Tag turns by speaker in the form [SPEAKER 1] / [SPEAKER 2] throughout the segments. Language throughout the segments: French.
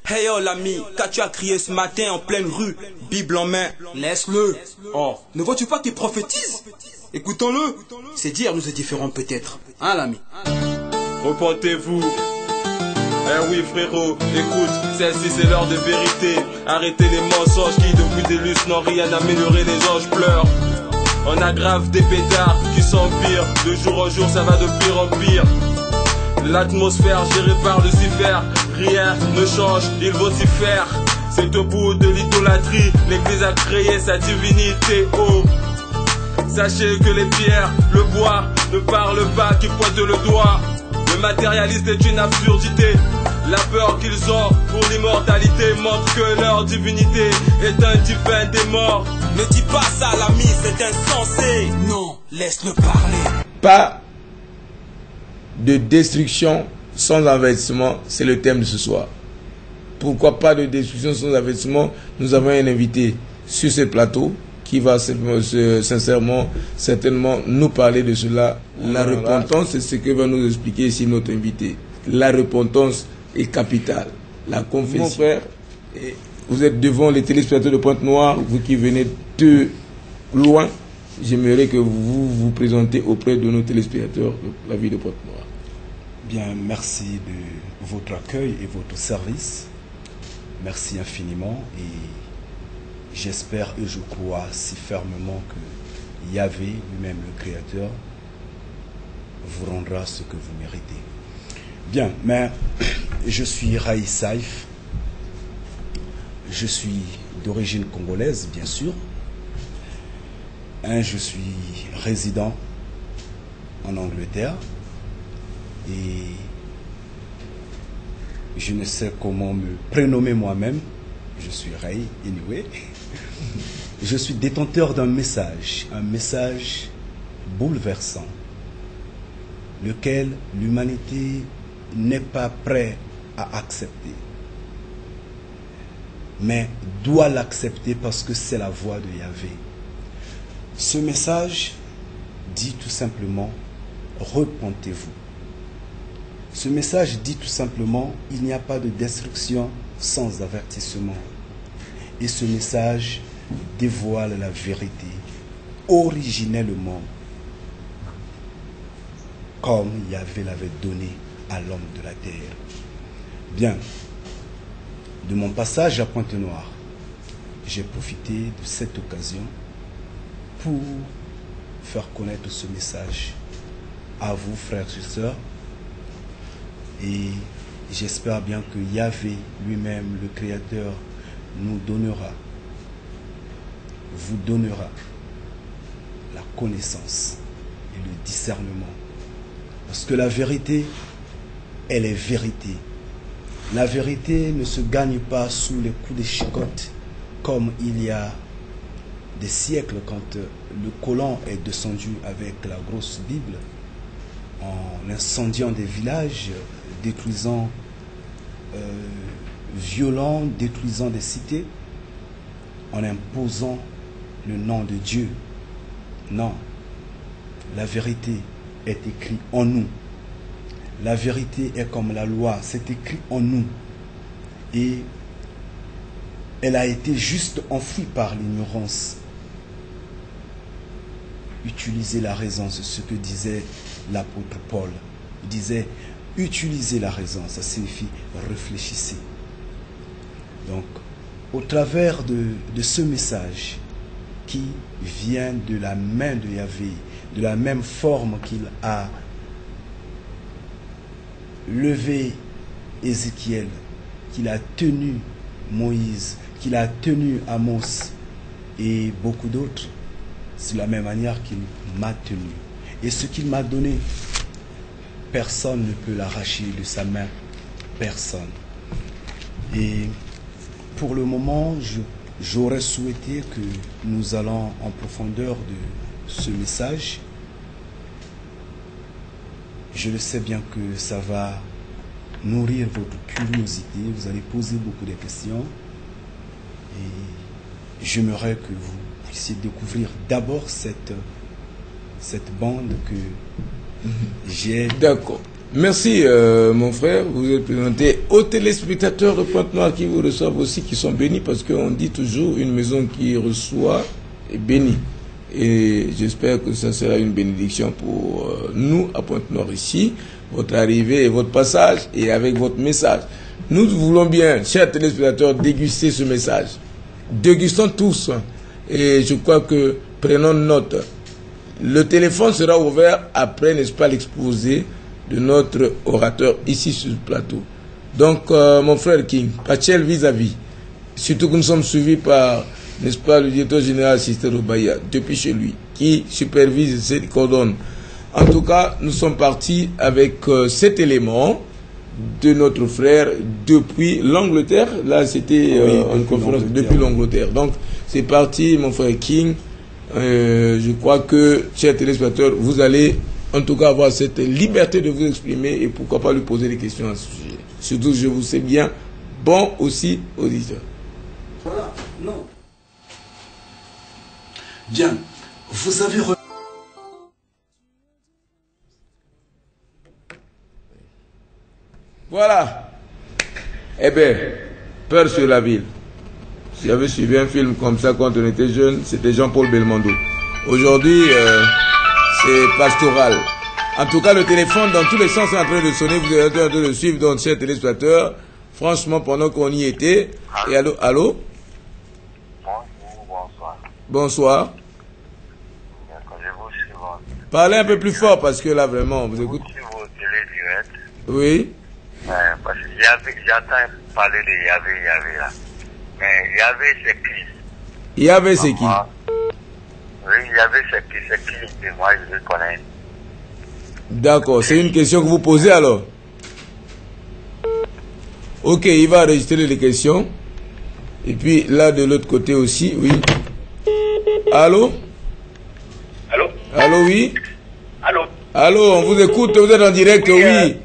[SPEAKER 1] Hey oh l'ami, qu'as-tu à crier ce matin en pleine rue, Bible en main? Laisse-le. Oh, ne vois-tu pas qu'il prophétise? Écoutons-le. C'est dire nous est différents peut-être. Hein l'ami?
[SPEAKER 2] Repentez-vous. Eh oui frérot, écoute, celle-ci c'est l'heure de vérité. Arrêtez les mensonges qui depuis des lustres n'ont rien amélioré, les anges pleurent. On aggrave des pétards qui s'empirent. De jour en jour ça va de pire en pire. L'atmosphère gérée par Lucifer, rien ne change, il vocifère. C'est au bout de l'idolâtrie, l'église a créé sa divinité. Oh, sachez que les pierres, le bois, ne parlent pas, qui pointent le doigt. Le matérialiste est une absurdité. La peur qu'ils ont pour l'immortalité montre que leur divinité est un divin des morts.
[SPEAKER 1] Ne dis pas ça l'ami, c'est insensé. Non, laisse-le parler.
[SPEAKER 3] Pas de destruction sans avertissement, c'est le thème de ce soir. Pourquoi pas de destruction sans avertissement? Nous avons un invité sur ce plateau qui va sincèrement, certainement nous parler de cela. La repentance, c'est ce que va nous expliquer ici notre invité. La repentance est capitale. La confession. Mon frère, vous êtes devant les téléspectateurs de Pointe-Noire, vous qui venez de loin. J'aimerais que vous vous présentez auprès de nos téléspectateurs de la ville de Pointe-Noire.
[SPEAKER 4] Bien, merci de votre accueil et votre service. Merci infiniment et j'espère et je crois si fermement que Yahvé, lui-même le Créateur, vous rendra ce que vous méritez. Bien, mais je suis Raï Saïf. Je suis d'origine congolaise, bien sûr. Je suis résident en Angleterre et je ne sais comment me prénommer moi-même. Je suis Ray, anyway. Je suis détenteur d'un message, un message bouleversant, lequel l'humanité n'est pas prête à accepter, mais doit l'accepter parce que c'est la voix de Yahvé. Ce message dit tout simplement, repentez-vous. Ce message dit tout simplement, il n'y a pas de destruction sans avertissement. Et ce message dévoile la vérité originellement, comme Yahvé l'avait donné à l'homme de la terre. Bien, de mon passage à Pointe-Noire, j'ai profité de cette occasion pour faire connaître ce message à vous, frères et sœurs. Et j'espère bien que Yahvé lui-même, le Créateur, nous donnera, vous donnera la connaissance et le discernement. Parce que la vérité, elle est vérité. La vérité ne se gagne pas sous les coups de chicotte comme il y a des siècles quand le colon est descendu avec la grosse Bible en incendiant des villages, détruisant, violant, détruisant des cités, en imposant le nom de Dieu. Non, la vérité est écrite en nous. La vérité est comme la loi, c'est écrit en nous. Et elle a été juste enfouie par l'ignorance. Utilisez la raison, c'est ce que disait l'apôtre Paul. Il disait, utilisez la raison, ça signifie réfléchissez. Donc, au travers de ce message qui vient de la main de Yahvé, de la même forme qu'il a levé Ézéchiel, qu'il a tenu Moïse, qu'il a tenu Amos et beaucoup d'autres, c'est la même manière qu'il m'a tenu. Et ce qu'il m'a donné, personne ne peut l'arracher de sa main. Personne. Et pour le moment, j'aurais souhaité que nous allons en profondeur de ce message. Je le sais bien que ça va nourrir votre curiosité. Vous allez poser beaucoup de questions. Et j'aimerais que vous puissiez découvrir d'abord cette bande que j'ai
[SPEAKER 3] Merci, mon frère. Vous êtes présenté aux téléspectateurs de Pointe-Noire qui vous reçoivent aussi, qui sont bénis, parce qu'on dit toujours une maison qui reçoit est bénie. Et j'espère que ça sera une bénédiction pour nous à Pointe-Noire ici, votre arrivée et votre passage, et avec votre message. Nous voulons bien, chers téléspectateurs, déguster ce message. Dégustons tous. Et je crois que, prenons note. Le téléphone sera ouvert après, n'est-ce pas, l'exposé de notre orateur ici sur le plateau. Donc, mon frère King, Pachel vis-à-vis, surtout que nous sommes suivis par, n'est-ce pas, le directeur général Sister Obaya, depuis chez lui, qui supervise et coordonne. En tout cas, nous sommes partis avec cet élément de notre frère depuis l'Angleterre. Là, c'était une conférence depuis l'Angleterre. Donc, c'est parti, mon frère King. Je crois que, chers téléspectateurs, vous allez en tout cas avoir cette liberté de vous exprimer et pourquoi pas lui poser des questions à ce sujet. Surtout, je vous sais bien, bon aussi auditeur.
[SPEAKER 4] Voilà, non. Bien, vous avez...
[SPEAKER 3] Voilà. Eh bien, Peur sur la ville. J'avais suivi un film comme ça quand on était jeune, c'était Jean-Paul Belmondo. Aujourd'hui, c'est pastoral. En tout cas, le téléphone, dans tous les sens, est en train de sonner. Vous êtes en train de le suivre, donc, chers téléspectateurs. Franchement, pendant qu'on y était. Et allô, allô?
[SPEAKER 5] Bonjour, bonsoir.
[SPEAKER 3] Bonsoir. Parlez un peu plus fort parce que là, vraiment, vous écoutez.
[SPEAKER 5] Sur vos télé-directs.
[SPEAKER 3] Oui.
[SPEAKER 5] Parce que j'entends parler de Yahvé là. Mais Yahvé, c'est qui?
[SPEAKER 3] Yahvé, c'est qui?
[SPEAKER 5] Oui, Yahvé, c'est qui? Et moi, je le connais.
[SPEAKER 3] D'accord, c'est une question que vous posez alors. Ok, il va enregistrer les questions. Et puis là, de l'autre côté aussi, oui. Allô?
[SPEAKER 5] Allô?
[SPEAKER 3] Allô, oui?
[SPEAKER 5] Allô?
[SPEAKER 3] Allô, on vous écoute, vous êtes en direct, oui.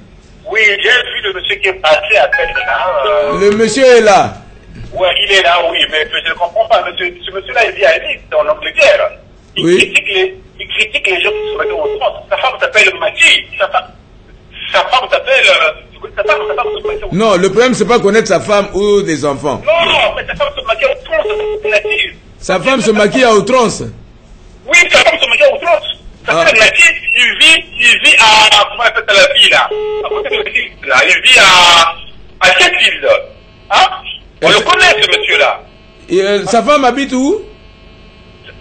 [SPEAKER 5] Oui, j'ai vu le monsieur qui est passé à peine là.
[SPEAKER 3] Le monsieur est là.
[SPEAKER 5] Ouais, il est là, oui, mais je ne comprends pas. Ce monsieur-là, il vit à Nice, en Angleterre.
[SPEAKER 3] Oui.
[SPEAKER 5] Il critique les gens qui sont mettés au France. Sa femme s'appelle Maggie. Sa femme s'appelle...
[SPEAKER 3] Non, le problème, c'est pas connaître sa femme ou des enfants.
[SPEAKER 5] Non, mais sa femme se maquille à outrance.
[SPEAKER 3] Sa femme se maquille à outrance.
[SPEAKER 5] Oui, sa femme se maquille à outrance. Sa femme Maggie, il vit à... Comment elle s'appelle la ville, là? À côté de la ville, là. Il vit à Sheffield. Hein? On le connaît, ce monsieur-là.
[SPEAKER 3] Et, sa femme habite où?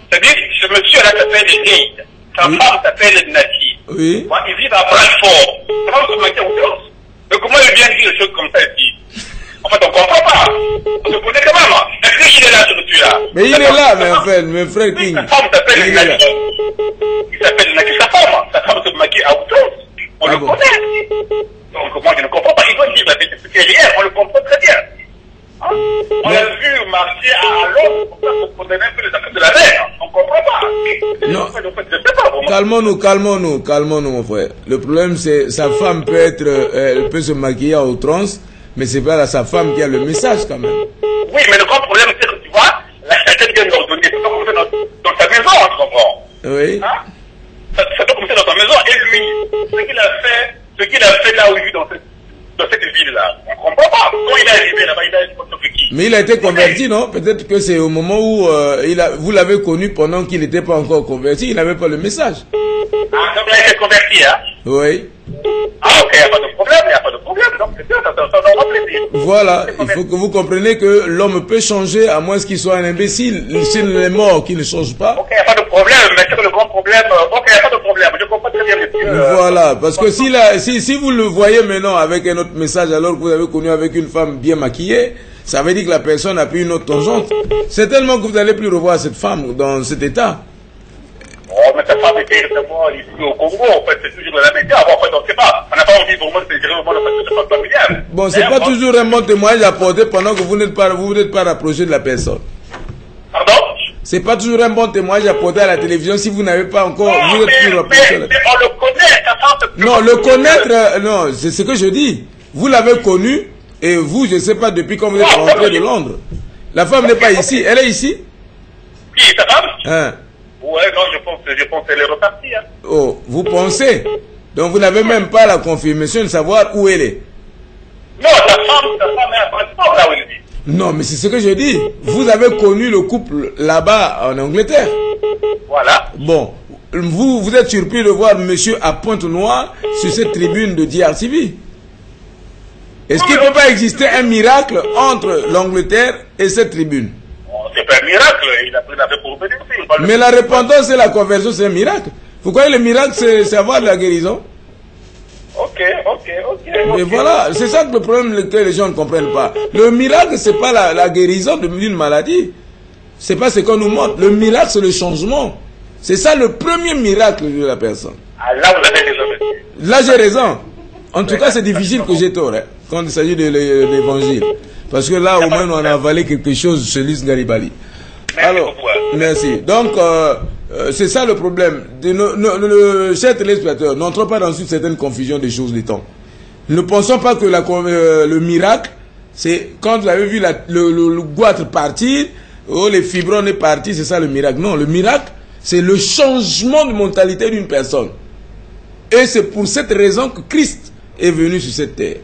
[SPEAKER 5] C'est-à-dire, ce monsieur-là s'appelle Reid. Sa femme s'appelle Nati.
[SPEAKER 3] Oui.
[SPEAKER 5] Moi, ils vivent à Bradford. Sa femme se maquille à outrance. Mais comment il vient dire des choses comme ça ici? En fait, on ne comprend pas. On se connaît quand même. Est-ce qu'il est là, ce monsieur-là?
[SPEAKER 3] Mais il est là, mais en fait, mon frère King.
[SPEAKER 5] Sa femme s'appelle Nati. Il s'appelle Nati, sa femme. Sa femme se maquille à outrance. On le connaît. Donc, moi, je ne comprends pas. Il doit dire la vérité. C'est rien. On le comprend très bien. On a vu marcher à Londres pour qu'on connaît un peu les affaires de la reine. On ne comprend pas.
[SPEAKER 3] Non.
[SPEAKER 5] En fait, je sais pas,
[SPEAKER 3] Calmons-nous, mon frère. Le problème, c'est sa femme peut être, elle peut se maquiller à outrance, mais c'est pas sa femme qui a le message quand même.
[SPEAKER 5] Oui, mais le grand problème, c'est que tu vois, la chrétienne vient d'ordonner, c'est pas comme ça dans ta maison, tu comprends?
[SPEAKER 3] Oui.
[SPEAKER 5] Hein? C'est pas comme ça dans ta maison, et lui, ce qu'il a fait là où il vit dans cette ville-là, on ne comprend pas. Quand il est arrivé là-bas, il a une photo qui.
[SPEAKER 3] Mais il a été converti, non? Peut-être que c'est au moment où vous l'avez connu pendant qu'il n'était pas encore converti, il n'avait pas le message.
[SPEAKER 5] Ah, donc il a été converti, hein?
[SPEAKER 3] Oui.
[SPEAKER 5] Ah, ok, il n'y a pas de problème, Donc, c'est sûr, ça aura plaisir.
[SPEAKER 3] Voilà, il faut que vous compreniez que l'homme peut changer à moins qu'il soit un imbécile. S'il est mort, qu'il ne change pas.
[SPEAKER 5] Ok, il n'y a pas de problème, mais c'est le grand problème. Ok, il n'y a pas de problème, je comprends très bien, monsieur.
[SPEAKER 3] Voilà, parce que si vous le voyez maintenant avec un autre message alors que vous avez connu avec une femme bien maquillée, ça veut dire que la personne a pris une autre tangente. C'est tellement que vous n'allez plus revoir cette femme dans cet état.
[SPEAKER 5] Oh, mais ta femme était récemment ici au Congo, en fait, c'est toujours la média. Bon, en fait, on ne sait pas. On n'a pas envie vraiment de se gérer vraiment le fait de familiale.
[SPEAKER 3] Bon, c'est pas toujours un bon témoignage apporté pendant que vous n'êtes pas rapproché de la personne.
[SPEAKER 5] Pardon?
[SPEAKER 3] C'est pas toujours un bon témoignage apporté à la télévision si vous n'avez pas encore,
[SPEAKER 5] Non,
[SPEAKER 3] vous êtes plus rapproché.
[SPEAKER 5] mais on le connaît, ta femme.
[SPEAKER 3] Non, le connaître, non, c'est ce que je dis. Vous l'avez connu, et vous, je ne sais pas depuis quand vous êtes rentré de Londres. La femme n'est pas ici, elle est ici?
[SPEAKER 5] Qui, ta femme?
[SPEAKER 3] Hein?
[SPEAKER 5] Ouais, non, je pense qu'elle est repartie, hein.
[SPEAKER 3] Oh, vous pensez? Donc vous n'avez même pas la confirmation de savoir où elle est.
[SPEAKER 5] Non, sa femme est un passeport là où elle vit.
[SPEAKER 3] Non, mais c'est ce que je dis. Vous avez connu le couple là-bas en Angleterre.
[SPEAKER 5] Voilà.
[SPEAKER 3] Bon, vous êtes surpris de voir monsieur à Pointe-Noire sur cette tribune de DRTV. Est-ce qu'il ne peut pas exister un miracle entre l'Angleterre et cette tribune?
[SPEAKER 5] Bon, c'est pas un miracle, il a fait pour obéir aussi.
[SPEAKER 3] Mais la repentance et la conversion, c'est un miracle. Vous croyez le miracle, c'est avoir de la guérison?
[SPEAKER 5] Ok.
[SPEAKER 3] Mais voilà, c'est ça que le problème que les gens ne comprennent pas. Le miracle, c'est pas la guérison d'une maladie. C'est pas ce qu'on nous montre. Le miracle, c'est le changement. C'est ça le premier miracle de la personne.
[SPEAKER 5] Ah, là, vous avez raison, monsieur.
[SPEAKER 3] Là, j'ai raison. En tout cas, c'est difficile que j'ai tort, hein, quand il s'agit de l'évangile. Parce que là, au moins, on a avalé quelque chose chez Lys Garibali. Alors, merci. Donc, c'est ça le problème. Chers téléspectateurs, n'entrons pas dans une certaine confusion des choses des temps. Ne pensons pas que le miracle, c'est quand vous avez vu le goitre partir, oh, les fibrones est parti, c'est ça le miracle. Non, le miracle, c'est le changement de mentalité d'une personne. Et c'est pour cette raison que Christ est venu sur cette terre.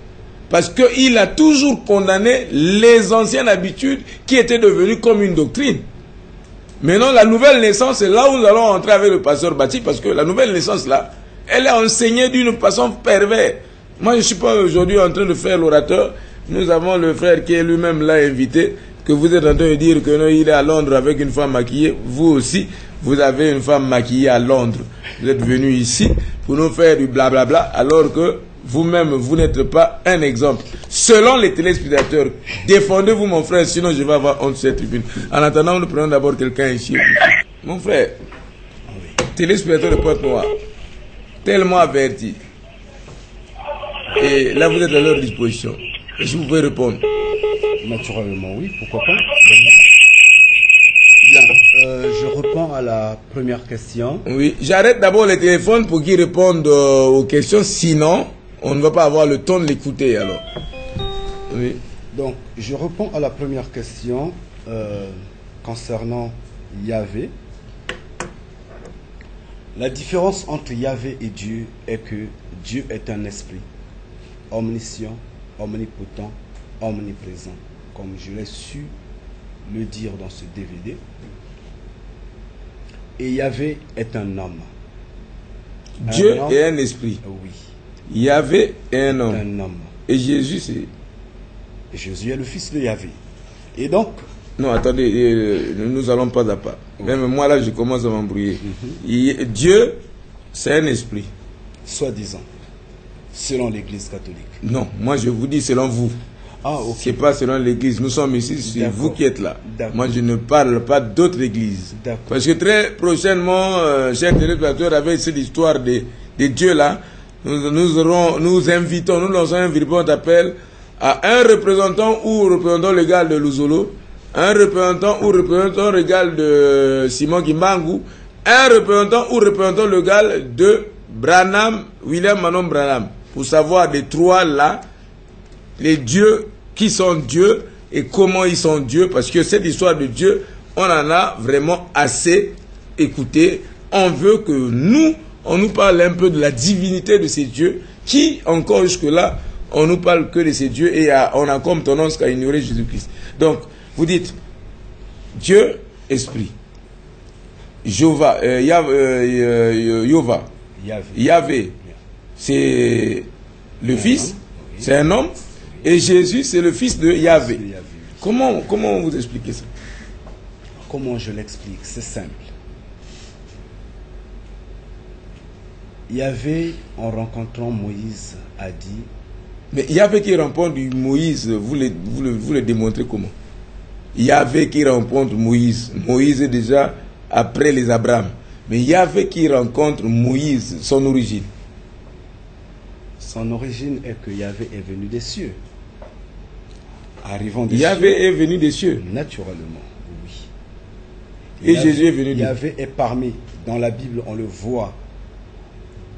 [SPEAKER 3] Parce qu'il a toujours condamné les anciennes habitudes qui étaient devenues comme une doctrine. Maintenant, la nouvelle naissance, c'est là où nous allons entrer avec le pasteur Bati, parce que la nouvelle naissance, là, elle est enseignée d'une façon perverse. Moi, je ne suis pas aujourd'hui en train de faire l'orateur. Nous avons le frère qui est lui-même là invité, que vous êtes en train de dire que non, il est à Londres avec une femme maquillée. Vous aussi, vous avez une femme maquillée à Londres. Vous êtes venu ici pour nous faire du blablabla, alors que vous-même, vous n'êtes pas un exemple. Selon les téléspectateurs, défendez-vous, mon frère, sinon je vais avoir honte sur cette tribune. En attendant, nous prenons d'abord quelqu'un ici. Mon frère, téléspectateur de Pointe-Noire, tellement averti. Et là, vous êtes à leur disposition. Est-ce que vous pouvez répondre?
[SPEAKER 4] Naturellement, oui, pourquoi pas. Bien, je reprends à la première question.
[SPEAKER 3] Oui, j'arrête d'abord les téléphones pour qu'ils répondent aux questions, sinon on ne va pas avoir le temps de l'écouter alors. Oui.
[SPEAKER 4] Donc, je réponds à la première question concernant Yahvé. La différence entre Yahvé et Dieu est que Dieu est un esprit, omniscient, omnipotent, omniprésent, comme je l'ai su le dire dans ce DVD. Et Yahvé est un homme.
[SPEAKER 3] Dieu est un esprit.
[SPEAKER 4] Oui.
[SPEAKER 3] Yahvé est un homme.
[SPEAKER 4] Un homme.
[SPEAKER 3] Et Jésus, c'est...
[SPEAKER 4] Jésus est le fils de Yahvé. Et donc...
[SPEAKER 3] Non, attendez, nous allons pas à pas. Oui. Même moi, là, je commence à m'embrouiller. Dieu, c'est un esprit.
[SPEAKER 4] Soi-disant. Selon l'Église catholique.
[SPEAKER 3] Non, moi, je vous dis selon vous.
[SPEAKER 4] Ah, ok.
[SPEAKER 3] C'est pas selon l'Église. Nous sommes ici, c'est vous qui êtes là. Moi, je ne parle pas d'autres églises. Parce que très prochainement, chers téléspectateurs, avec cette histoire de Dieu là, nous invitons, nous lançons un vibrant appel à un représentant ou représentant légal de Luzolo, un représentant ou représentant légal de Simon Kimbangu, un représentant ou représentant légal de Branham, William Manon Branham, pour savoir des trois là, les dieux qui sont dieux et comment ils sont dieux, parce que cette histoire de Dieu, on en a vraiment assez écouté. On veut que on nous parle un peu de la divinité de ces dieux, qui encore jusque-là, on nous parle que de ces dieux et on a comme tendance qu'à ignorer Jésus-Christ. Donc, vous dites, Dieu, esprit. Yahvé, c'est le fils, c'est un homme. Et Jésus, c'est le fils de Yahvé. Comment vous expliquez ça?
[SPEAKER 4] Comment je l'explique? C'est simple. Yahvé, en rencontrant Moïse, a dit...
[SPEAKER 3] Mais Yahvé qui rencontre Moïse, vous le démontrez comment? Yahvé qui rencontre Moïse. Moïse est déjà après les Abraham. Mais Yahvé qui rencontre Moïse, son origine.
[SPEAKER 4] Son origine est que Yahvé est venu des cieux. Arrivant des
[SPEAKER 3] Yahvé
[SPEAKER 4] cieux,
[SPEAKER 3] est venu des cieux.
[SPEAKER 4] Naturellement, oui.
[SPEAKER 3] Et Jésus est venu.
[SPEAKER 4] Yahvé est parmi. Dans la Bible, on le voit.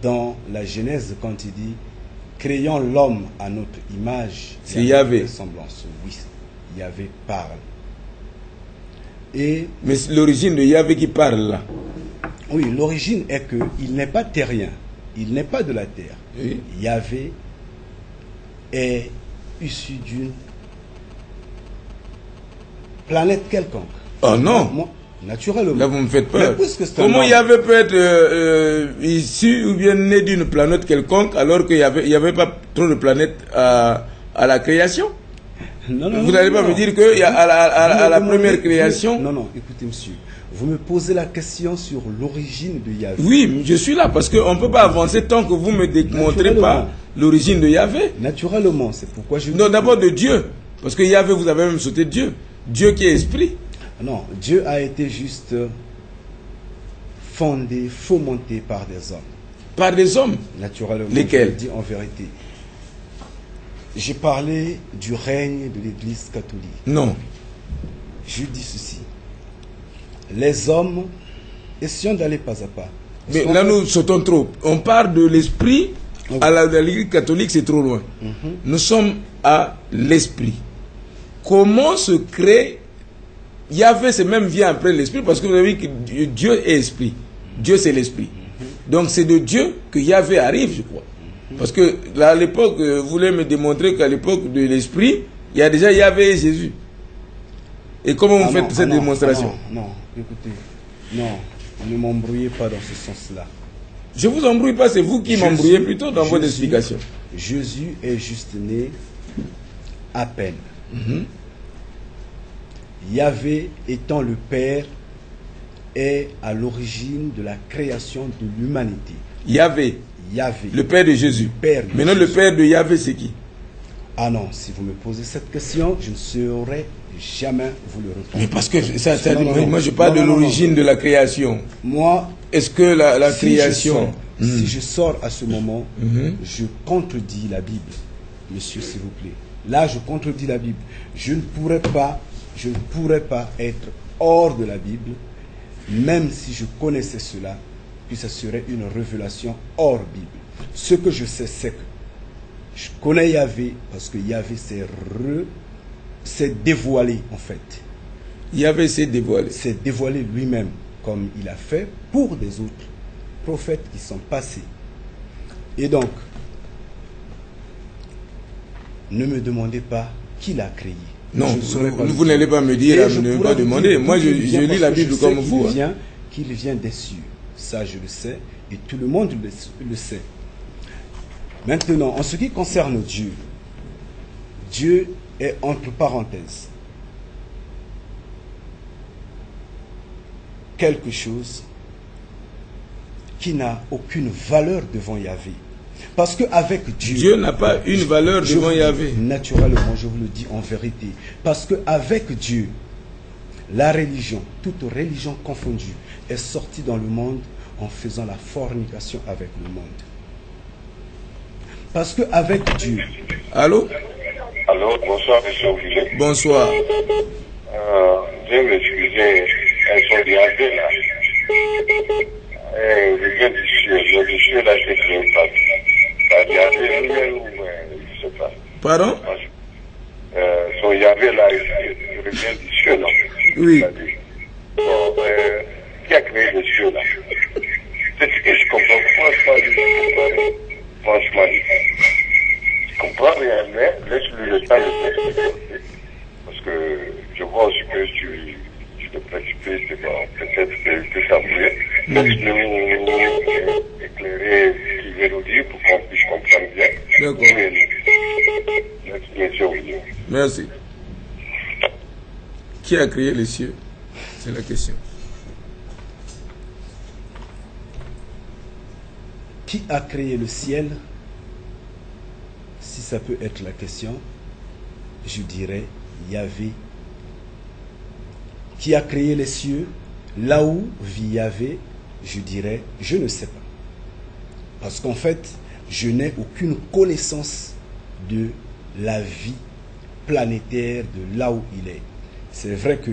[SPEAKER 4] Dans la Genèse, quand il dit créons l'homme à notre image.
[SPEAKER 3] C'est Yahvé.
[SPEAKER 4] Ressemblance. Oui, Yahvé parle. Et
[SPEAKER 3] mais c'est l'origine de Yahvé qui parle là.
[SPEAKER 4] Oui, l'origine est qu'il n'est pas terrien. il n'est pas de la terre.
[SPEAKER 3] Oui.
[SPEAKER 4] Yahvé est issu d'une planète quelconque.
[SPEAKER 3] Oh non.
[SPEAKER 4] Moi, naturellement.
[SPEAKER 3] Là, vous me faites peur.
[SPEAKER 4] Mais puisque c'est un
[SPEAKER 3] Comment
[SPEAKER 4] homme-
[SPEAKER 3] Yahvé peut être issu ou bien né d'une planète quelconque alors qu'il n'y avait pas trop de planètes à la création?
[SPEAKER 4] Non, non,
[SPEAKER 3] Vous
[SPEAKER 4] non,
[SPEAKER 3] n'allez pas
[SPEAKER 4] non.
[SPEAKER 3] me dire que à la
[SPEAKER 4] Vous me
[SPEAKER 3] première
[SPEAKER 4] demandez-
[SPEAKER 3] création...
[SPEAKER 4] Non, non, écoutez, monsieur. Vous me posez la question sur l'origine de Yahvé.
[SPEAKER 3] Oui, je suis là parce qu'on ne peut pas avancer tant que vous ne me démontrez pas l'origine de Yahvé.
[SPEAKER 4] Naturellement, c'est pourquoi je
[SPEAKER 3] Non,
[SPEAKER 4] dis
[SPEAKER 3] d'abord
[SPEAKER 4] que-
[SPEAKER 3] de Dieu. Parce que Yahvé, vous avez même sauté Dieu. Dieu qui est esprit.
[SPEAKER 4] Non, Dieu a été juste fondé, fomenté par des hommes.
[SPEAKER 3] Par des hommes.
[SPEAKER 4] Naturellement,
[SPEAKER 3] Lesquels?
[SPEAKER 4] je le dis en vérité. J'ai parlé du règne de l'Église catholique.
[SPEAKER 3] Non.
[SPEAKER 4] Je dis ceci. Les hommes, essayons d'aller pas à pas. Parce
[SPEAKER 3] Mais
[SPEAKER 4] qu'en
[SPEAKER 3] là,
[SPEAKER 4] fait-
[SPEAKER 3] nous sautons trop. On part de l'esprit à l'Église catholique, c'est trop loin. Nous sommes à l'esprit. Comment se crée Yahvé, c'est même vient après l'esprit, parce que vous avez vu que Dieu est esprit. Dieu, c'est l'esprit. Donc, c'est de Dieu que Yahvé arrive, je crois. Parce que là, à l'époque, vous voulez me démontrer qu'à l'époque de l'esprit, il y a déjà Yahvé et Jésus. Et comment vous faites cette démonstration?
[SPEAKER 4] Non, écoutez, non, ne m'embrouillez pas dans ce sens-là.
[SPEAKER 3] Je vous embrouille pas, c'est vous qui
[SPEAKER 4] Jésus-
[SPEAKER 3] m'embrouillez plutôt dans votre
[SPEAKER 4] Jésus-
[SPEAKER 3] explication.
[SPEAKER 4] Jésus est juste né à peine. Yahvé étant le Père est à l'origine de la création de l'humanité.
[SPEAKER 3] Yahvé,
[SPEAKER 4] Yahvé.
[SPEAKER 3] le Père de Jésus.
[SPEAKER 4] Père de
[SPEAKER 3] Maintenant, le
[SPEAKER 4] Jésus.
[SPEAKER 3] Père de Yahvé, c'est qui?
[SPEAKER 4] Ah non, si vous me posez cette question, je ne saurais jamais vous le répondre.
[SPEAKER 3] Mais parce que
[SPEAKER 4] Non, non,
[SPEAKER 3] moi, je parle
[SPEAKER 4] non,
[SPEAKER 3] de
[SPEAKER 4] non,
[SPEAKER 3] l'origine
[SPEAKER 4] non.
[SPEAKER 3] de la création.
[SPEAKER 4] Moi,
[SPEAKER 3] Est-ce que la
[SPEAKER 4] si
[SPEAKER 3] création...
[SPEAKER 4] si je sors à ce moment, je contredis la Bible. Monsieur, s'il vous plaît. Là, je contredis la Bible. Je ne pourrais pas être hors de la Bible, même si je connaissais cela, puis ça serait une révélation hors Bible. Ce que je sais, c'est que je connais Yahvé, parce que Yahvé s'est dévoilé, en fait.
[SPEAKER 3] Yahvé s'est dévoilé.
[SPEAKER 4] S'est dévoilé lui-même, comme il a fait pour des autres prophètes qui sont passés. Et donc, ne me demandez pas qui l'a créé.
[SPEAKER 3] Non,
[SPEAKER 4] Je ne saurais pas le
[SPEAKER 3] vous
[SPEAKER 4] dire.
[SPEAKER 3] n'allez pas me dire,
[SPEAKER 4] Et
[SPEAKER 3] ne
[SPEAKER 4] je
[SPEAKER 3] me
[SPEAKER 4] pourrais
[SPEAKER 3] pas
[SPEAKER 4] vous
[SPEAKER 3] demander.
[SPEAKER 4] dire
[SPEAKER 3] Moi,
[SPEAKER 4] d'où
[SPEAKER 3] je
[SPEAKER 4] il vient,
[SPEAKER 3] lis
[SPEAKER 4] parce
[SPEAKER 3] la
[SPEAKER 4] que
[SPEAKER 3] Bible
[SPEAKER 4] je sais
[SPEAKER 3] comme
[SPEAKER 4] qu'il
[SPEAKER 3] vous. hein.
[SPEAKER 4] Qu'il vient des cieux. Ça, je le sais, et tout le monde le sait. Maintenant, en ce qui concerne Dieu, Dieu est entre parenthèses quelque chose qui n'a aucune valeur devant Yahvé. Parce qu'avec Dieu...
[SPEAKER 3] Dieu n'a pas une valeur
[SPEAKER 4] je
[SPEAKER 3] devant
[SPEAKER 4] vous-
[SPEAKER 3] Yahvé.
[SPEAKER 4] Naturellement, je vous le dis en vérité. Parce qu'avec Dieu, la religion, toute religion confondue, est sortie dans le monde en faisant la fornication avec le monde. Parce qu'avec Dieu,
[SPEAKER 3] Allô?
[SPEAKER 5] Alors, bonsoir, monsieur Ouvillé.
[SPEAKER 3] Bonsoir.
[SPEAKER 5] Veuillez m'excuser, elles sont liées là. Je viens du ciel, mais le ciel a été créé par qui? Par Yahvé lui-même ou je ne sais pas.
[SPEAKER 3] Pardon?
[SPEAKER 5] Son Yahvé là, je viens du ciel, non?
[SPEAKER 3] Oui.
[SPEAKER 5] C'est-à-dire, bon, qui a créé le ciel là? C'est ce que je comprends. Franchement, je comprends rien, mais laisse-lui le temps de t'expliquer. Parce que je vois aussi que tu te précipites, c'est bon, peut-être que ça voulait. Laisse-nous éclairer ce qu'il veut nous dire pour qu'on puisse comprendre bien.
[SPEAKER 3] D'accord.
[SPEAKER 5] Merci, monsieur William.
[SPEAKER 3] Merci. Qui a créé les cieux? C'est la question.
[SPEAKER 4] qui a créé le ciel? Si ça peut être la question, je dirais Yahvé. Qui a créé les cieux? Là où vit Yahvé, je dirais, je ne sais pas. Parce qu'en fait, je n'ai aucune connaissance de la vie planétaire, de là où il est. C'est vrai que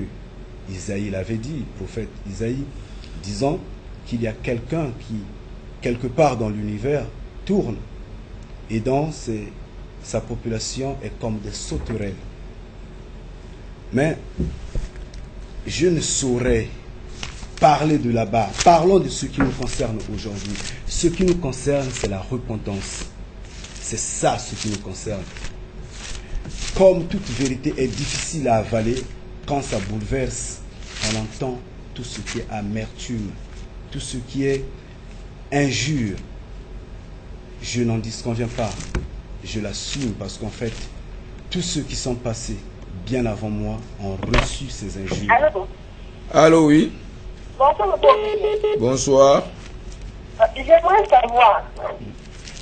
[SPEAKER 4] Isaïe l'avait dit, le prophète Isaïe, disant qu'il y a quelqu'un qui, quelque part dans l'univers, tourne. Et dans sa population est comme des sauterelles. Mais je ne saurais parler de là-bas. Parlons de ce qui nous concerne aujourd'hui. Ce qui nous concerne, c'est la repentance. C'est ça ce qui nous concerne. Comme toute vérité est difficile à avaler, quand ça bouleverse, on entend tout ce qui est amertume, tout ce qui est injure. Je n'en disconviens pas. Je l'assume parce qu'en fait, tous ceux qui sont passés bien avant moi ont reçu ces injures.
[SPEAKER 5] Allô?
[SPEAKER 3] Allô, oui.
[SPEAKER 5] Bonsoir, monsieur.
[SPEAKER 3] Bonsoir.
[SPEAKER 5] J'aimerais savoir,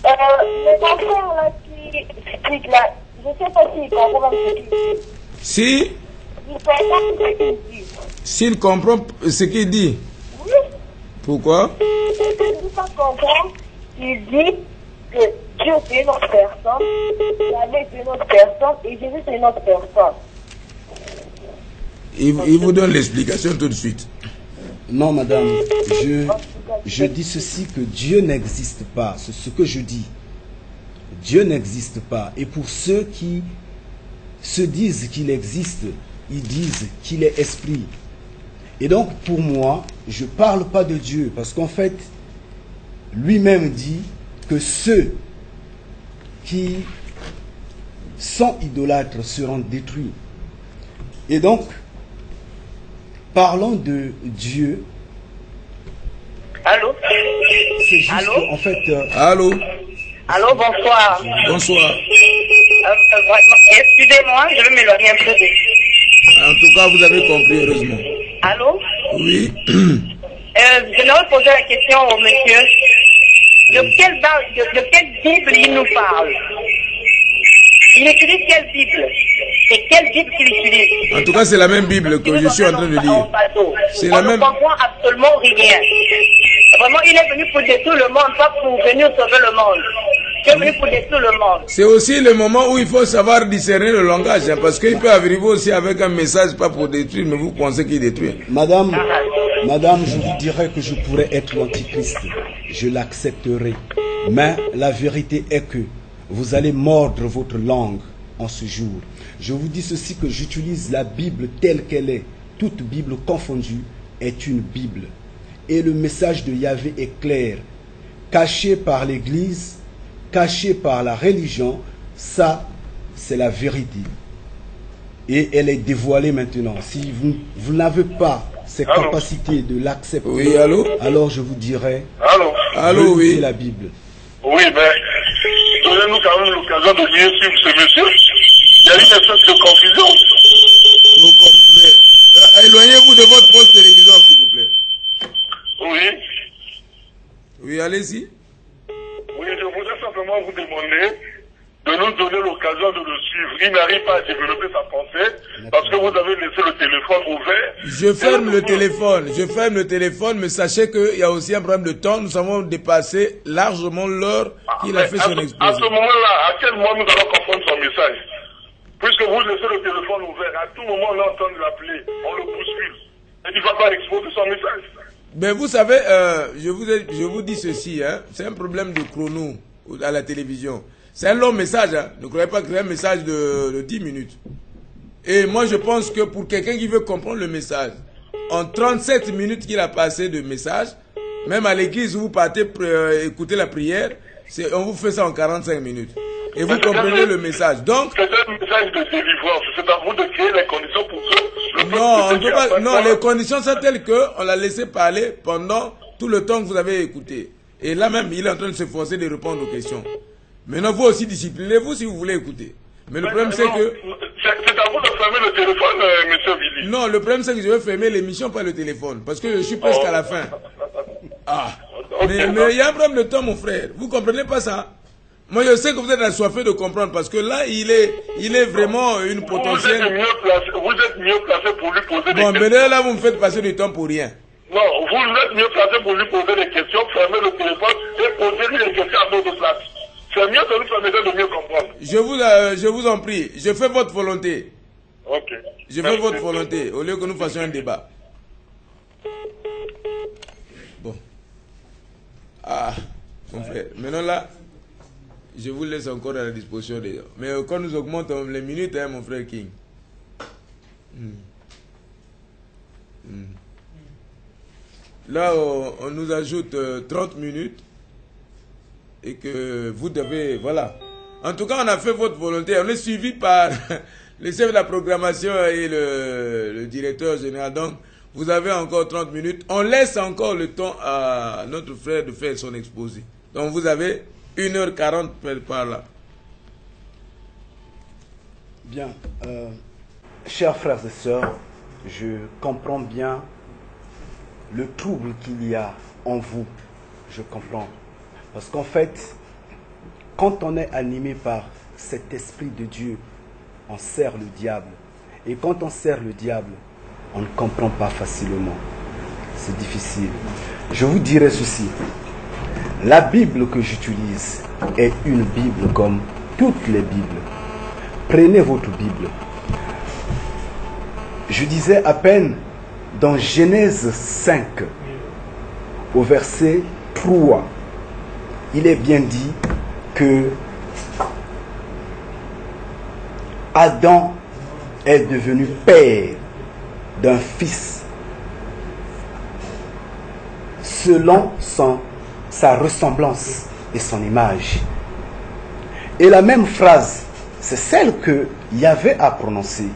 [SPEAKER 5] les enfants là qui expliquent là, je ne sais pas s'ils comprennent ce qu'ils disent.
[SPEAKER 3] Si,
[SPEAKER 5] Ils comprennent ce qu'ils disent.
[SPEAKER 3] s'il comprend ce qu'il dit.
[SPEAKER 5] Oui,
[SPEAKER 3] Pourquoi?
[SPEAKER 5] c'est que je ne peux pas comprendre. Il dit que Dieu c'est une autre personne, Yahvé c'est une autre personne et Jésus c'est une autre personne.
[SPEAKER 3] Il vous donne l'explication tout de suite.
[SPEAKER 4] Non, madame, je dis ceci, que Dieu n'existe pas. C'est ce que je dis. Dieu n'existe pas. Et pour ceux qui se disent qu'il existe, ils disent qu'il est esprit. Et donc, pour moi, je ne parle pas de Dieu, parce qu'en fait, lui-même dit que ceux qui sont idolâtres seront détruits. Et donc, parlons de Dieu.
[SPEAKER 5] Allô?
[SPEAKER 4] C'est juste
[SPEAKER 5] Allô?
[SPEAKER 4] en fait...
[SPEAKER 3] Allô?
[SPEAKER 5] Allô, bonsoir.
[SPEAKER 3] Bonsoir.
[SPEAKER 5] Excusez-moi, je vais m'éloigner un peu de...
[SPEAKER 3] En tout cas, vous avez compris, heureusement.
[SPEAKER 5] Allô?
[SPEAKER 3] Oui.
[SPEAKER 5] J'aimerais poser la question au monsieur. De quelle Bible il nous parle? Il utilise quelle Bible? C'est quelle Bible qu'il utilise?
[SPEAKER 3] En tout cas, c'est la même Bible que je suis en train de lire. C'est la même.
[SPEAKER 5] On ne comprend absolument rien. Vraiment, il est venu pour détruire le monde, pas pour venir sauver le monde. Il est venu pour détruire le monde.
[SPEAKER 3] C'est aussi le moment où il faut savoir discerner le langage, hein, parce qu'il peut arriver aussi avec un message, pas pour détruire, mais vous pensez qu'il détruit.
[SPEAKER 4] Madame, je vous dirais que je pourrais être l'antichrist. Je l'accepterai. Mais la vérité est que vous allez mordre votre langue en ce jour. Je vous dis ceci, que j'utilise la Bible telle qu'elle est. Toute Bible confondue est une Bible. Et le message de Yahvé est clair. Caché par l'Église, caché par la religion, ça, c'est la vérité. Et elle est dévoilée maintenant. Si vous n'avez pas ces capacités de l'accepter,
[SPEAKER 3] Oui, allô?
[SPEAKER 4] alors je vous dirais,
[SPEAKER 5] Allô?
[SPEAKER 3] Allô,
[SPEAKER 4] relisez
[SPEAKER 3] oui.
[SPEAKER 4] la Bible.
[SPEAKER 5] Oui, mais donnez-nous quand même l'occasion de lire sur ce monsieur. Il y a une espèce de confusion.
[SPEAKER 3] Éloignez-vous de votre poste téléviseur, s'il vous plaît.
[SPEAKER 5] Oui.
[SPEAKER 3] Oui, allez-y.
[SPEAKER 5] Oui, je voudrais simplement vous demander de nous donner l'occasion de le suivre. Il n'arrive pas à développer sa pensée parce que vous avez laissé le téléphone ouvert.
[SPEAKER 3] Je ferme le téléphone, mais sachez qu'il y a aussi un problème de temps. Nous avons dépassé largement l'heure qu'il a fait son exposé.
[SPEAKER 5] À ce moment-là, à quel moment nous allons comprendre son message? Puisque vous laissez le téléphone ouvert, à tout moment on est en train de l'appeler, on le bouscule. Et il ne va pas exposer son message.
[SPEAKER 3] Mais vous savez, je vous dis ceci, hein, c'est un problème de chrono à la télévision. C'est un long message, hein. Ne croyez pas que c'est un message de 10 minutes. Et moi je pense que pour quelqu'un qui veut comprendre le message, en 37 minutes qu'il a passé de message, même à l'église où vous partez écouter la prière, on vous fait ça en 45 minutes. Et vous comprenez le message. Donc,
[SPEAKER 5] c'est un message de délivrance. C'est à vous de créer les conditions pour que...
[SPEAKER 3] Non, en tout cas, non, les conditions sont telles qu'on l'a laissé parler pendant tout le temps que vous avez écouté. Et là même, il est en train de se forcer de répondre aux questions. Maintenant, vous aussi, disciplinez-vous si vous voulez écouter. Mais le problème, c'est que...
[SPEAKER 5] C'est à vous de fermer le téléphone, monsieur Billy.
[SPEAKER 3] Non, le problème, c'est que je vais fermer l'émission, pas le téléphone. Parce que je suis presque à la fin. Ah. Mais il y a un problème de temps, mon frère. Vous comprenez pas ça? Moi, je sais que vous êtes assoiffé de comprendre, parce que là, il est vraiment une potentielle...
[SPEAKER 5] Vous êtes mieux placé pour lui poser des questions.
[SPEAKER 3] Bon, mais là, vous me faites passer du temps pour rien.
[SPEAKER 5] Non, vous êtes mieux placé pour lui poser des questions, fermer le téléphone et poser des questions à notre place. C'est mieux de nous permettre de mieux comprendre.
[SPEAKER 3] Je vous en prie, je fais votre volonté.
[SPEAKER 5] Ok.
[SPEAKER 3] Je fais votre volonté, au lieu que nous fassions un débat. Bon. Ah, mon frère, maintenant là... Je vous laisse encore à la disposition des gens. Mais quand nous augmentons les minutes, hein, mon frère King. là, on nous ajoute 30 minutes et que vous devez, voilà. En tout cas, on a fait votre volonté. On est suivi par le chef de la programmation et le directeur général. Donc, vous avez encore 30 minutes. On laisse encore le temps à notre frère de faire son exposé. Donc, vous avez 1h40 par là.
[SPEAKER 4] Bien. Chers frères et sœurs, je comprends bien le trouble qu'il y a en vous. Je comprends. Parce qu'en fait, quand on est animé par cet esprit de Dieu, on sert le diable. Et quand on sert le diable, on ne comprend pas facilement. C'est difficile. Je vous dirai ceci. La Bible que j'utilise est une Bible comme toutes les Bibles. Prenez votre Bible. Je disais à peine dans Genèse 5, au verset 3, il est bien dit que Adam est devenu père d'un fils selon sa ressemblance et son image. Et la même phrase, c'est celle que Yahvé a prononcée.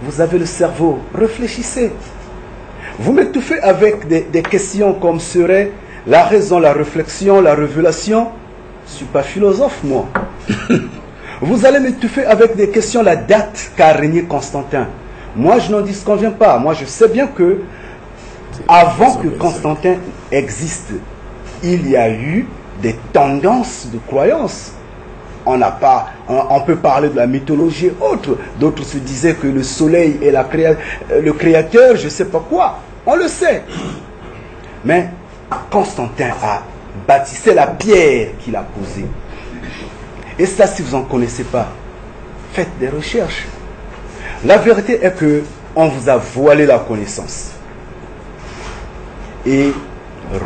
[SPEAKER 4] Vous avez le cerveau, réfléchissez. Vous m'étouffez avec des questions comme serait la raison, la réflexion, la révélation. Je ne suis pas philosophe, moi. Vous allez m'étouffer avec des questions, la date qu'a régné Constantin. Moi, je n'en disconviens pas. Moi, je sais bien que avant que Constantin existe, il y a eu des tendances de croyances. On peut parler de la mythologie et autres. D'autres se disaient que le soleil est le créateur, je ne sais pas quoi. On le sait. Mais Constantin a bâti, c'est la pierre qu'il a posée. Et ça, si vous n'en connaissez pas, faites des recherches. La vérité est que on vous a voilé la connaissance. Et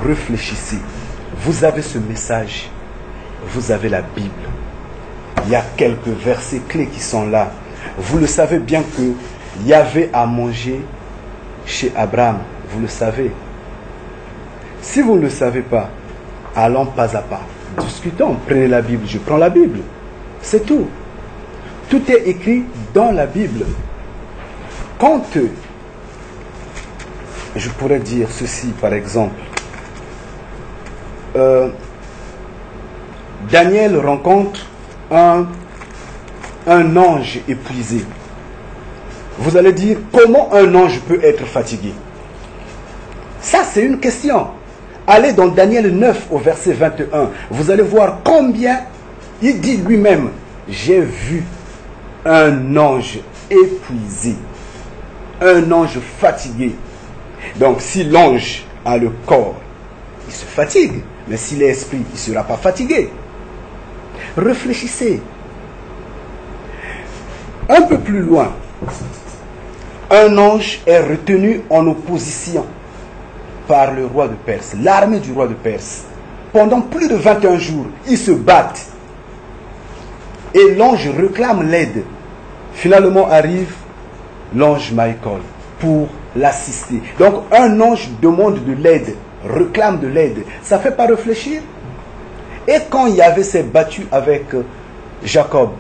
[SPEAKER 4] réfléchissez. Vous avez ce message. Vous avez la Bible. Il y a quelques versets clés qui sont là. Vous le savez bien que Yahvé a mangé chez Abraham. Vous le savez. Si vous ne le savez pas, allons pas à pas. Discutons. Prenez la Bible. Je prends la Bible. C'est tout. Tout est écrit dans la Bible. Quand je pourrais dire ceci, par exemple, Daniel rencontre un ange épuisé. Vous allez dire, comment un ange peut être fatigué? Ça, c'est une question. Allez dans Daniel 9 au verset 21. Vous allez voir combien il dit lui-même, j'ai vu un ange épuisé, un ange fatigué. Donc, si l'ange a le corps, il se fatigue. Mais s'il est esprit, il ne sera pas fatigué. Réfléchissez. Un peu plus loin, un ange est retenu en opposition par le roi de Perse, l'armée du roi de Perse. Pendant plus de 21 jours, ils se battent. Et l'ange réclame l'aide. Finalement arrive l'ange Michael pour l'assister. Donc un ange demande de l'aide, réclame de l'aide. Ça ne fait pas réfléchir? Et quand Yahvé s'est battu avec Jacob,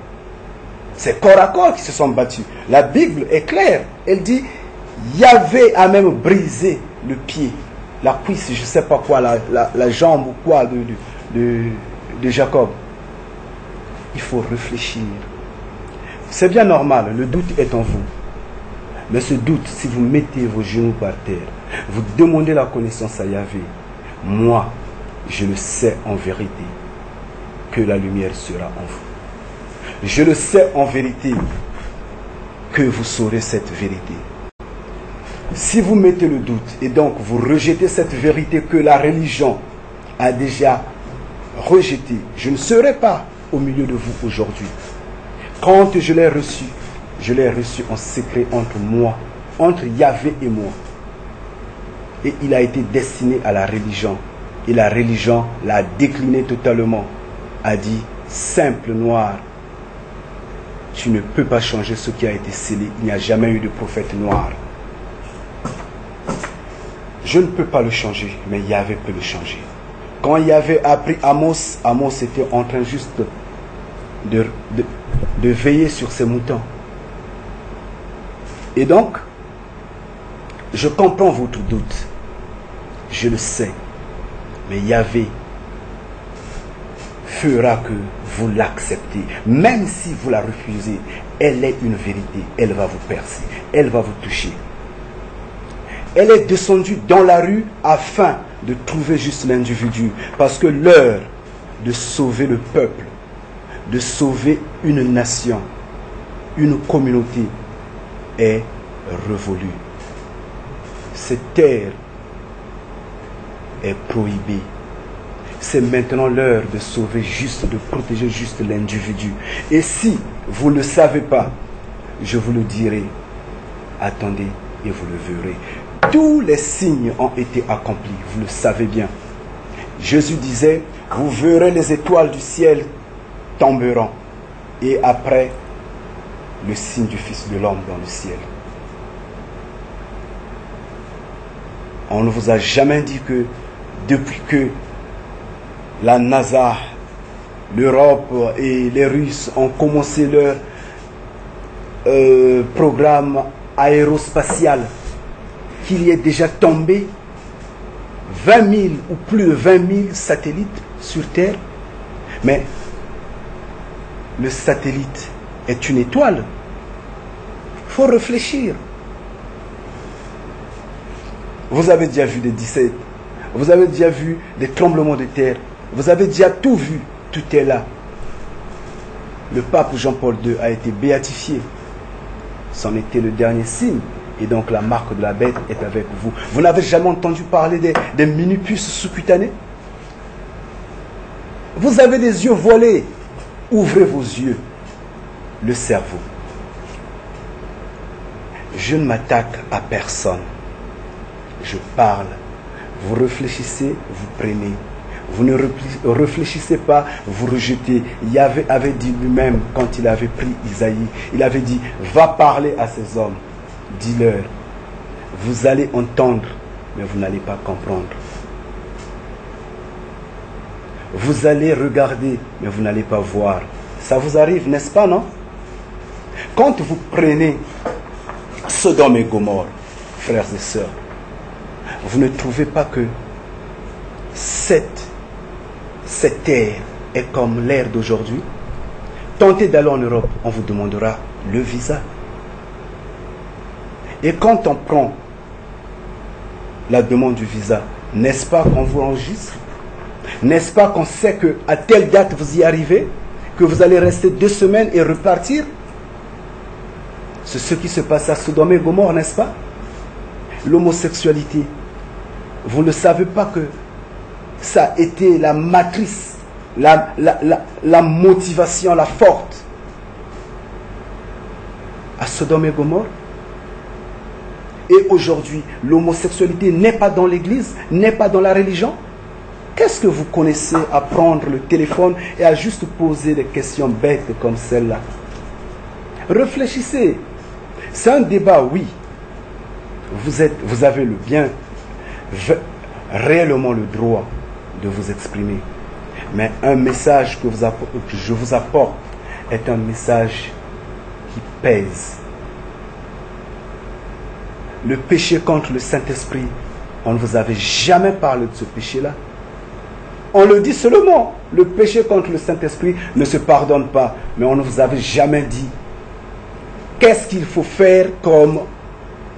[SPEAKER 4] c'est corps à corps qui se sont battus. La Bible est claire. Elle dit, Yahvé a même brisé le pied, la cuisse, je ne sais pas quoi, la jambe ou quoi de Jacob. Il faut réfléchir. C'est bien normal, le doute est en vous. Mais ce doute, si vous mettez vos genoux par terre, vous demandez la connaissance à Yahvé, moi, je le sais en vérité, que la lumière sera en vous. Je le sais en vérité, que vous saurez cette vérité. Si vous mettez le doute, et donc vous rejetez cette vérité que la religion a déjà rejetée, je ne serai pas au milieu de vous aujourd'hui. Quand je l'ai reçu en secret entre moi, entre Yahvé et moi. Et il a été destiné à la religion. Et la religion l'a décliné totalement. A dit, simple noir, tu ne peux pas changer ce qui a été scellé. Il n'y a jamais eu de prophète noir. Je ne peux pas le changer, mais Yahvé peut le changer. Quand Yahvé a pris Amos, Amos était en train juste de veiller sur ses moutons. Et donc, je comprends votre doute. Je le sais. Mais Yahvé fera que vous l'acceptez. Même si vous la refusez, elle est une vérité. Elle va vous percer. Elle va vous toucher. Elle est descendue dans la rue afin de trouver juste l'individu. Parce que l'heure de sauver le peuple, de sauver une nation, une communauté est révolue. Cette terre est prohibée. C'est maintenant l'heure de sauver juste, de protéger juste l'individu. Et si vous ne le savez pas, je vous le dirai. Attendez et vous le verrez. Tous les signes ont été accomplis, vous le savez bien. Jésus disait, vous verrez les étoiles du ciel tomberont. Et après, le signe du Fils de l'homme dans le ciel. On ne vous a jamais dit que depuis que la NASA, l'Europe et les Russes ont commencé leur programme aérospatial, qu'il y ait déjà tombé 20 000 ou plus de 20 000 satellites sur Terre. Mais le satellite est une étoile. Il faut réfléchir. Vous avez déjà vu des 17. Vous avez déjà vu des tremblements de terre. Vous avez déjà tout vu. Tout est là. Le pape Jean-Paul II a été béatifié. C'en était le dernier signe. Et donc la marque de la bête est avec vous. Vous n'avez jamais entendu parler des mini-puces sous-cutanées? Vous avez des yeux voilés. Ouvrez vos yeux. Le cerveau. Je ne m'attaque à personne. Je parle. Vous réfléchissez, vous prenez. Vous ne réfléchissez pas, vous rejetez. Yahvé avait dit lui-même, quand il avait pris Isaïe, il avait dit, va parler à ces hommes. Dis-leur, vous allez entendre, mais vous n'allez pas comprendre. Vous allez regarder, mais vous n'allez pas voir. Ça vous arrive, n'est-ce pas, non? Quand vous prenez Sodome et Gomorrhe, frères et sœurs, vous ne trouvez pas que cette terre est comme l'air d'aujourd'hui? Tentez d'aller en Europe, on vous demandera le visa. Et quand on prend la demande du visa, n'est-ce pas qu'on vous enregistre? N'est-ce pas qu'on sait qu'à telle date vous y arrivez? Que vous allez rester 2 semaines et repartir? C'est ce qui se passe à Sodome et Gomorrhe, n'est-ce pas? L'homosexualité. Vous ne savez pas que ça a été la matrice, la motivation, la forte à Sodome et Gomorrhe? Et aujourd'hui, l'homosexualité n'est pas dans l'église, n'est pas dans la religion. Qu'est-ce que vous connaissez à prendre le téléphone et à juste poser des questions bêtes comme celle-là? Réfléchissez. C'est un débat, oui. Vous avez le bien, réellement le droit de vous exprimer. Mais un message que je vous apporte est un message qui pèse. Le péché contre le Saint-Esprit, on ne vous avait jamais parlé de ce péché-là. On le dit seulement, le péché contre le Saint-Esprit ne se pardonne pas. Mais on ne vous avait jamais dit qu'est-ce qu'il faut faire comme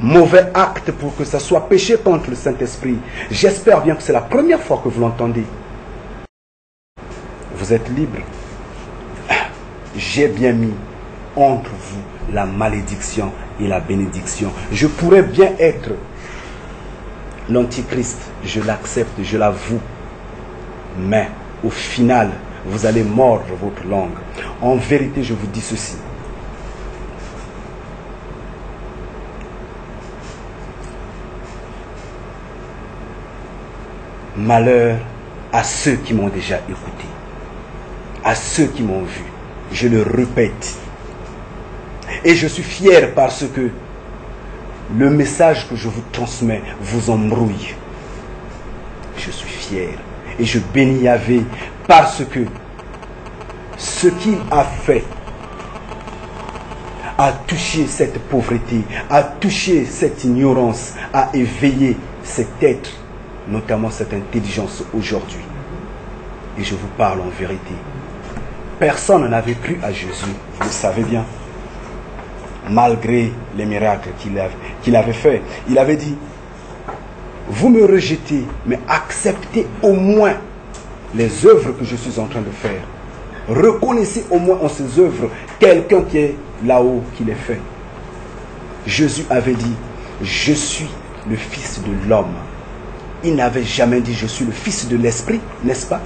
[SPEAKER 4] mauvais acte pour que ça soit péché contre le Saint-Esprit. J'espère bien que c'est la première fois que vous l'entendez. Vous êtes libre. J'ai bien mis entre vous la malédiction et la bénédiction. Je pourrais bien être l'antichrist, je l'accepte, je l'avoue. Mais au final, vous allez mordre votre langue. En vérité, je vous dis ceci. Malheur à ceux qui m'ont déjà écouté, à ceux qui m'ont vu. Je le répète. Et je suis fier parce que le message que je vous transmets vous embrouille. je suis fier. Et je bénis Yahvé parce que ce qu'il a fait a touché cette pauvreté, a touché cette ignorance, a éveillé cet être, notamment cette intelligence aujourd'hui. Et je vous parle en vérité. Personne n'avait cru à Jésus, vous le savez bien. Malgré les miracles qu'il avait fait. Il avait dit, vous me rejetez, mais acceptez au moins les œuvres que je suis en train de faire. Reconnaissez au moins en ces œuvres quelqu'un qui est là-haut, qui les fait. Jésus avait dit, je suis le Fils de l'homme. Il n'avait jamais dit, je suis le Fils de l'Esprit, n'est-ce pas?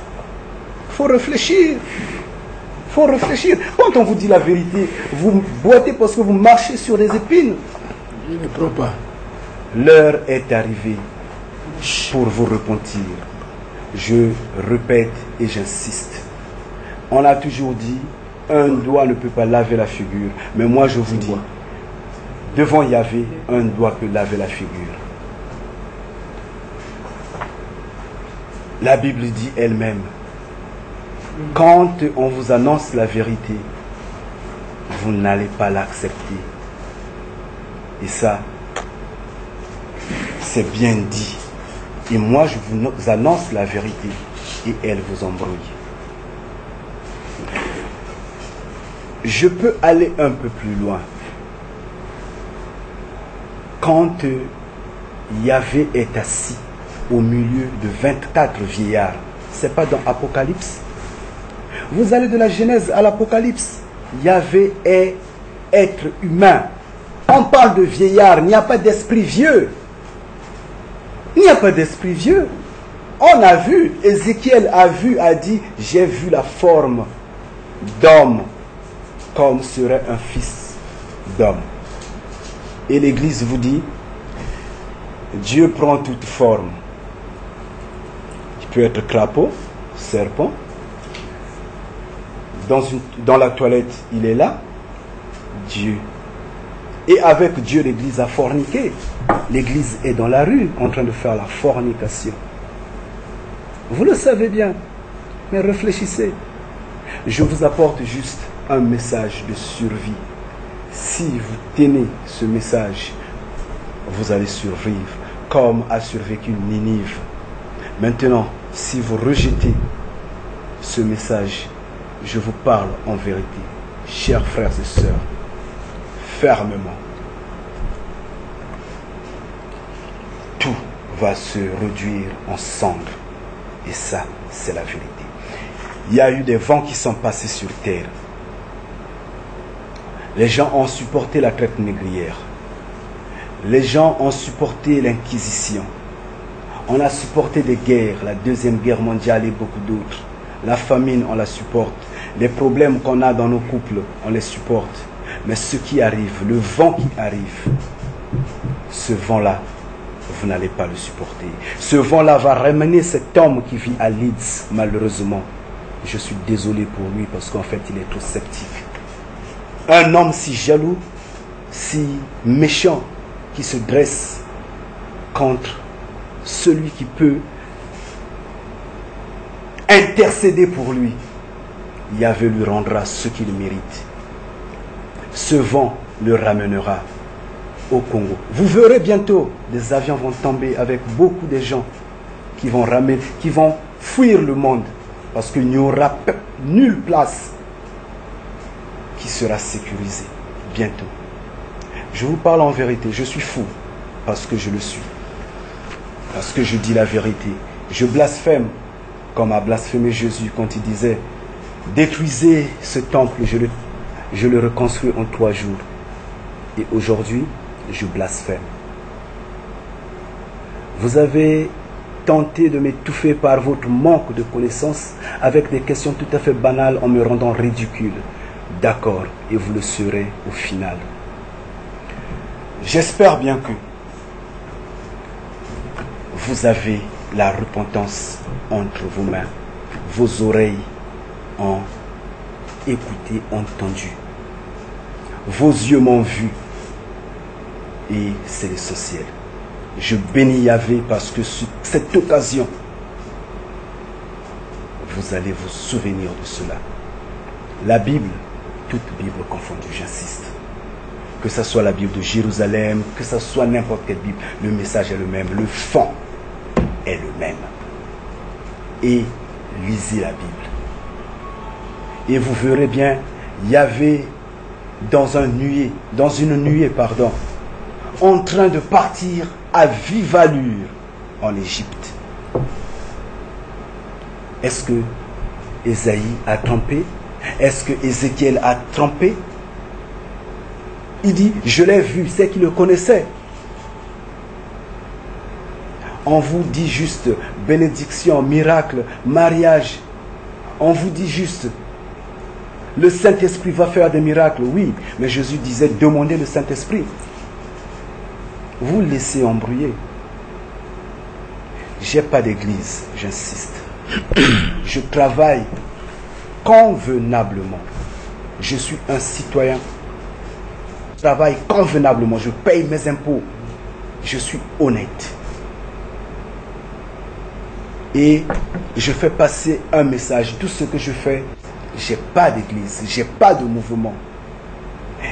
[SPEAKER 4] Il faut réfléchir. Il faut réfléchir. Quand on vous dit la vérité, vous boitez parce que vous marchez sur des épines.
[SPEAKER 3] Je ne crois pas.
[SPEAKER 4] L'heure est arrivée pour vous repentir. Je répète et j'insiste. On a toujours dit, un doigt ne peut pas laver la figure. Mais moi je vous dis, devant Yahvé, un doigt peut laver la figure. La Bible dit elle-même, quand on vous annonce la vérité, vous n'allez pas l'accepter. Et ça, c'est bien dit. Et moi, je vous annonce la vérité et elle vous embrouille. Je peux aller un peu plus loin. Quand Yahvé est assis au milieu de 24 vieillards, c'est pas dans Apocalypse? Vous allez de la Genèse à l'Apocalypse. Yahvé est être humain. On parle de vieillard, il n'y a pas d'esprit vieux. Il n'y a pas d'esprit vieux. On a vu, Ézéchiel a dit, j'ai vu la forme d'homme comme serait un fils d'homme. Et l'Église vous dit, Dieu prend toute forme. Il peut être crapaud, serpent. Dans la toilette, il est là, Dieu. Et avec Dieu, l'Église a forniqué. L'Église est dans la rue en train de faire la fornication. Vous le savez bien, mais réfléchissez. Je vous apporte juste un message de survie. Si vous tenez ce message, vous allez survivre, comme a survécu Ninive. Maintenant, si vous rejetez ce message, je vous parle en vérité, chers frères et sœurs, fermement. Tout va se réduire en cendres. Et ça, c'est la vérité. Il y a eu des vents qui sont passés sur terre. Les gens ont supporté la traite négrière. Les gens ont supporté l'Inquisition. On a supporté des guerres, la Deuxième Guerre mondiale et beaucoup d'autres. La famine, on la supporte. Les problèmes qu'on a dans nos couples, on les supporte. Mais ce qui arrive, le vent qui arrive, ce vent-là, vous n'allez pas le supporter. Ce vent-là va ramener cet homme qui vit à Leeds, malheureusement. Je suis désolé pour lui parce qu'en fait, il est trop sceptique. Un homme si jaloux, si méchant, qui se dresse contre celui qui peut intercéder pour lui. Yahvé lui rendra ce qu'il mérite. Ce vent le ramènera au Congo. Vous verrez bientôt, des avions vont tomber avec beaucoup de gens qui vont ramener, qui vont fuir le monde parce qu'il n'y aura nulle place qui sera sécurisée bientôt. Je vous parle en vérité, je suis fou parce que je le suis. Parce que je dis la vérité. Je blasphème comme a blasphémé Jésus quand il disait « Détruisez ce temple, je le reconstruis en 3 jours. » Et aujourd'hui, je blasphème. Vous avez tenté de m'étouffer par votre manque de connaissances avec des questions tout à fait banales en me rendant ridicule. D'accord, et vous le serez au final. J'espère bien que vous avez la repentance entre vos mains. Vos oreilles ont écouté, entendu. Vos yeux m'ont vu. Et c'est l'essentiel. Je bénis Yahvé parce que cette occasion vous allez vous souvenir de cela. La Bible, toute Bible confondue, j'insiste. Que ce soit la Bible de Jérusalem, que ce soit n'importe quelle Bible, le message est le même, le fond est le même. Et lisez la Bible. Et vous verrez bien, Yahvé dans une nuée, en train de partir à vive allure en Égypte. Est-ce que Ésaïe a trompé? Est-ce que Ézéchiel a trompé? Il dit, je l'ai vu, c'est qu'il le connaissait. On vous dit juste bénédiction, miracle, mariage. On vous dit juste, le Saint-Esprit va faire des miracles. Oui, mais Jésus disait, demandez le Saint-Esprit. Vous laissez embrouiller. J'ai pas d'église, j'insiste. Je travaille convenablement. Je suis un citoyen. Je travaille convenablement. Je paye mes impôts. Je suis honnête. Et je fais passer un message. Tout ce que je fais, j'ai pas d'église, j'ai pas de mouvement.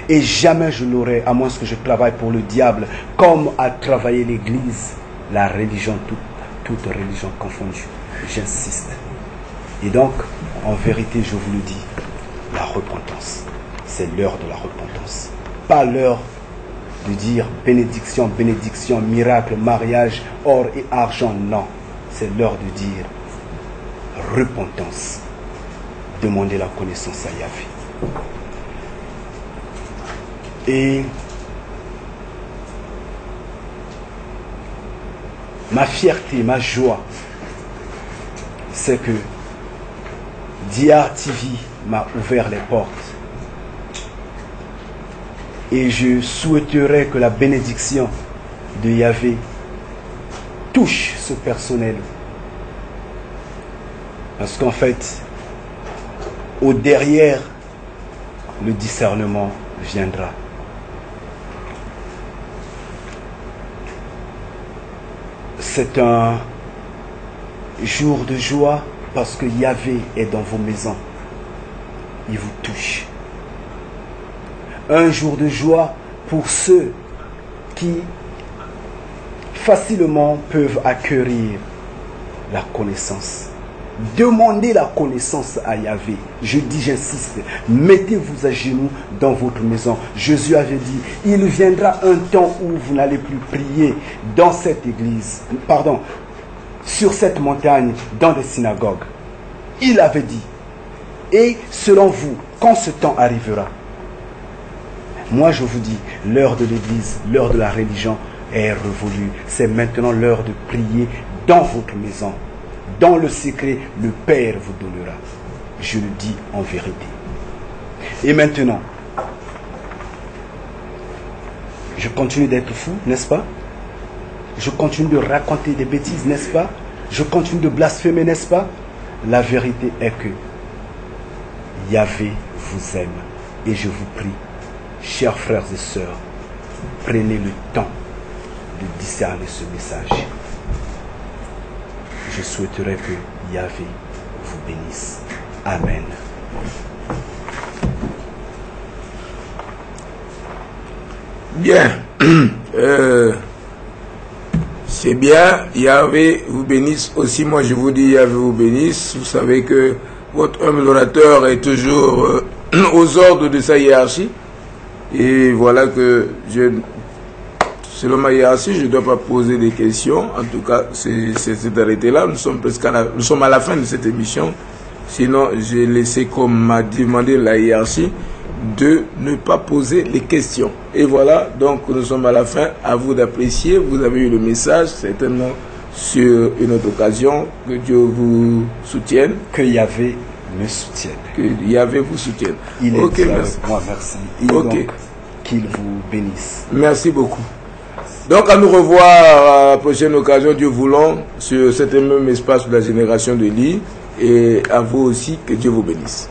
[SPEAKER 4] Et jamais je l'aurai, à moins que je travaille pour le diable, comme a travaillé l'église, la religion, toute religion confondue. J'insiste. Et donc, en vérité, je vous le dis, la repentance, c'est l'heure de la repentance. Pas l'heure de dire bénédiction, bénédiction, miracle, mariage, or et argent, non. C'est l'heure de dire repentance. Demandez la connaissance à Yahvé. Et ma fierté, ma joie, c'est que DR TV m'a ouvert les portes. Et je souhaiterais que la bénédiction de Yahvé touche ce personnel. Parce qu'en fait, au derrière, le discernement viendra. C'est un jour de joie parce que Yahvé est dans vos maisons. Il vous touche. Un jour de joie pour ceux qui facilement peuvent acquérir la connaissance. Demandez la connaissance à Yahvé. Je dis, j'insiste, mettez-vous à genoux dans votre maison. Jésus avait dit, il viendra un temps où vous n'allez plus prier dans cette église, sur cette montagne, dans des synagogues. Il avait dit. Et selon vous, quand ce temps arrivera, moi je vous dis, l'heure de l'église, l'heure de la religion est révolue. C'est maintenant l'heure de prier dans votre maison. Dans le secret, le Père vous donnera. Je le dis en vérité. Et maintenant, je continue d'être fou, n'est-ce pas? Je continue de raconter des bêtises, n'est-ce pas? Je continue de blasphémer, n'est-ce pas? La vérité est que Yahvé vous aime. Et je vous prie, chers frères et sœurs, prenez le temps de discerner ce message. Je souhaiterais que Yahvé vous bénisse. Amen.
[SPEAKER 3] Bien. C'est bien. Yahvé vous bénisse aussi. Moi, je vous dis Yahvé vous bénisse. Vous savez que votre humble orateur est toujours aux ordres de sa hiérarchie. Et voilà que selon ma hiérarchie, je ne dois pas poser des questions. En tout cas, c'est arrêté là. Nous sommes à la fin de cette émission. Sinon, j'ai laissé, comme m'a demandé la hiérarchie, de ne pas poser les questions. Et voilà, donc nous sommes à la fin. À vous d'apprécier. Vous avez eu le message, certainement sur une autre occasion. Que Dieu vous soutienne.
[SPEAKER 4] Que Yahvé me soutienne.
[SPEAKER 3] Que Yahvé vous soutienne.
[SPEAKER 4] Il est
[SPEAKER 3] okay,
[SPEAKER 4] avec moi, merci. Et donc, qu'il vous bénisse.
[SPEAKER 3] Merci beaucoup. Donc, à nous revoir à la prochaine occasion, Dieu voulant, sur cet même espace de la génération de l'I. Et à vous aussi, que Dieu vous bénisse.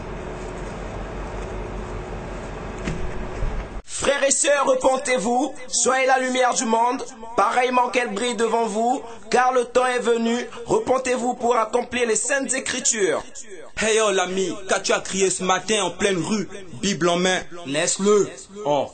[SPEAKER 1] Frères et sœurs,
[SPEAKER 6] Seigneur, repentez-vous, soyez la lumière du monde, pareillement qu'elle brille devant vous, car le temps est venu, repentez-vous pour accomplir les saintes écritures.
[SPEAKER 1] Hey oh l'ami, qu'as-tu à crier ce matin en pleine rue, Bible en main? Laisse-le. Oh.